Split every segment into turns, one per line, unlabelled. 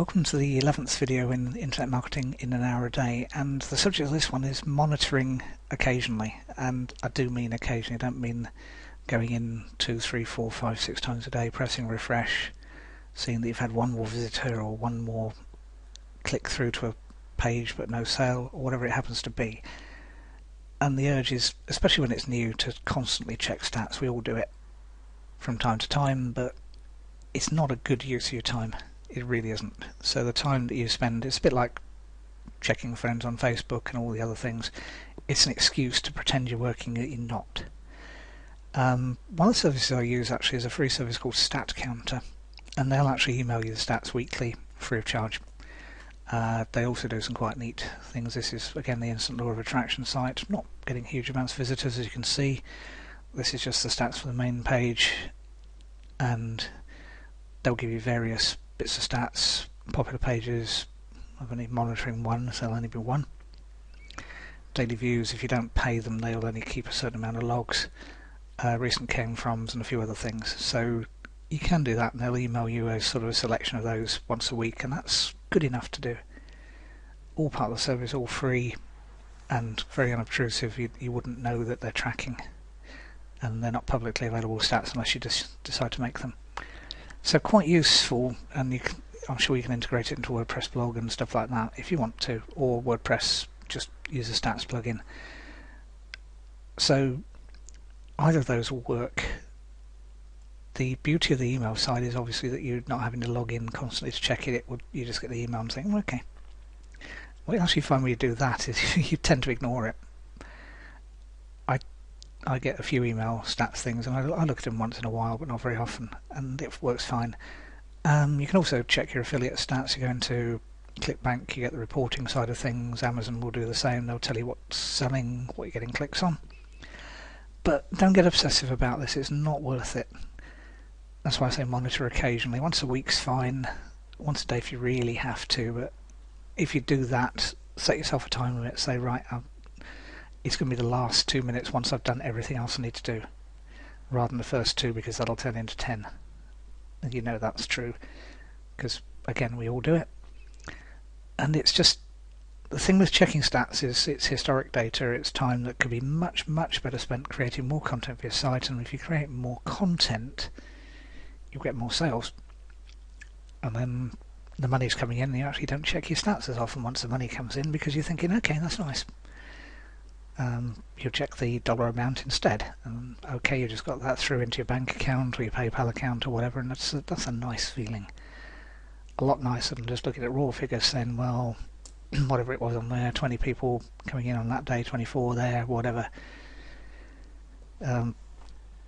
Welcome to the 11th video in Internet Marketing in an Hour a Day, and the subject of this one is monitoring occasionally, and I do mean occasionally. I don't mean going in 2, 3, 4, 5, 6 times a day, pressing refresh, seeing that you've had one more visitor or one more click through to a page but no sale, or whatever it happens to be. And the urge is, especially when it's new, to constantly check stats. We all do it from time to time, but it's not a good use of your time. It really isn't. So the time that you spend, it's a bit like checking friends on Facebook and all the other things. It's an excuse to pretend you're working that you're not. One of the services I use actually is a free service called Stat Counter, and they'll actually email you the stats weekly free of charge. They also do some quite neat things. This is again the Instant Law of Attraction site, not getting huge amounts of visitors as you can see. This is just the stats for the main page, and they'll give you various bits of stats, popular pages. I've only monitoring one, so there'll only be one. Daily views, if you don't pay them, they'll only keep a certain amount of logs. Recent came froms and a few other things. So you can do that, and they'll email you a sort of a selection of those once a week, and that's good enough to do. All part of the service, all free and very unobtrusive. You wouldn't know that they're tracking, and they're not publicly available stats unless you just decide to make them. So quite useful, and I'm sure you can integrate it into a WordPress blog and stuff like that if you want to, or WordPress, just use a stats plugin. So either of those will work. The beauty of the email side is obviously that you're not having to log in constantly to check it. You just get the email and think, okay. What you actually find when you do that is you tend to ignore it. I get a few email stats things, and I look at them once in a while, but not very often, and it works fine. You can also check your affiliate stats. You go into ClickBank, you get the reporting side of things. Amazon will do the same. They'll tell you what's selling, what you're getting clicks on. But don't get obsessive about this. It's not worth it. That's why I say monitor occasionally. Once a week's fine. Once a day if you really have to. But if you do that, set yourself a time limit. Say, right, it's going to be the last 2 minutes once I've done everything else I need to do, rather than the first 2, because that'll turn into 10. And you know that's true, because again we all do it. And it's just, the thing with checking stats is it's historic data. It's time that could be much better spent creating more content for your site, and if you create more content you'll get more sales, and then the money's coming in and you actually don't check your stats as often once the money comes in, because you're thinking, okay, that's nice. You'll check the dollar amount instead, and okay, you just got that through into your bank account or your PayPal account or whatever, and that's a nice feeling. A lot nicer than just looking at raw figures saying, well, whatever it was on there, 20 people coming in on that day, 24 there, whatever.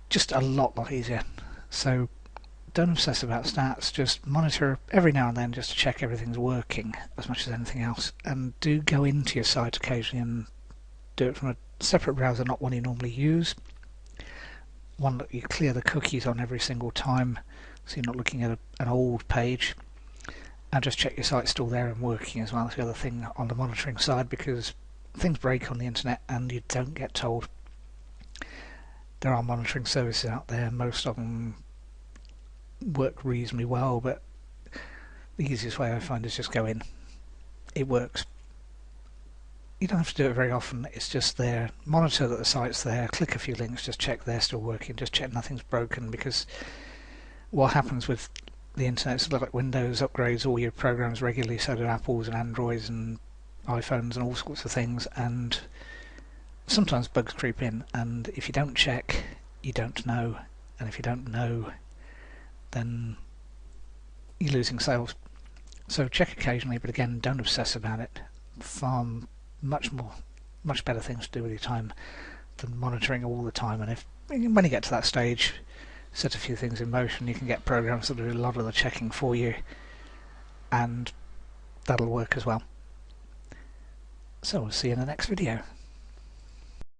Just a lot easier. So don't obsess about stats, just monitor every now and then just to check everything's working as much as anything else, and do go into your site occasionally and do it from a separate browser, not one you normally use. One that you clear the cookies on every single time, so you're not looking at an old page. And just check your site's still there and working as well. That's the other thing on the monitoring side, because things break on the internet and you don't get told. There are monitoring services out there. Most of them work reasonably well, but the easiest way I find is just go in. It works. You don't have to do it very often. It's just there. Monitor that the site's there. Click a few links. Just check they're still working. Just check nothing's broken, because what happens with the internet is like Windows upgrades all your programs regularly. So do Apples and Androids and iPhones and all sorts of things. And sometimes bugs creep in. And if you don't check, you don't know. And if you don't know, then you're losing sales. So check occasionally, but again, don't obsess about it. Much better things to do with your time than monitoring all the time. And when you get to that stage, set a few things in motion. You can get programs that do a lot of the checking for you, and that'll work as well. So we'll see you in the next video.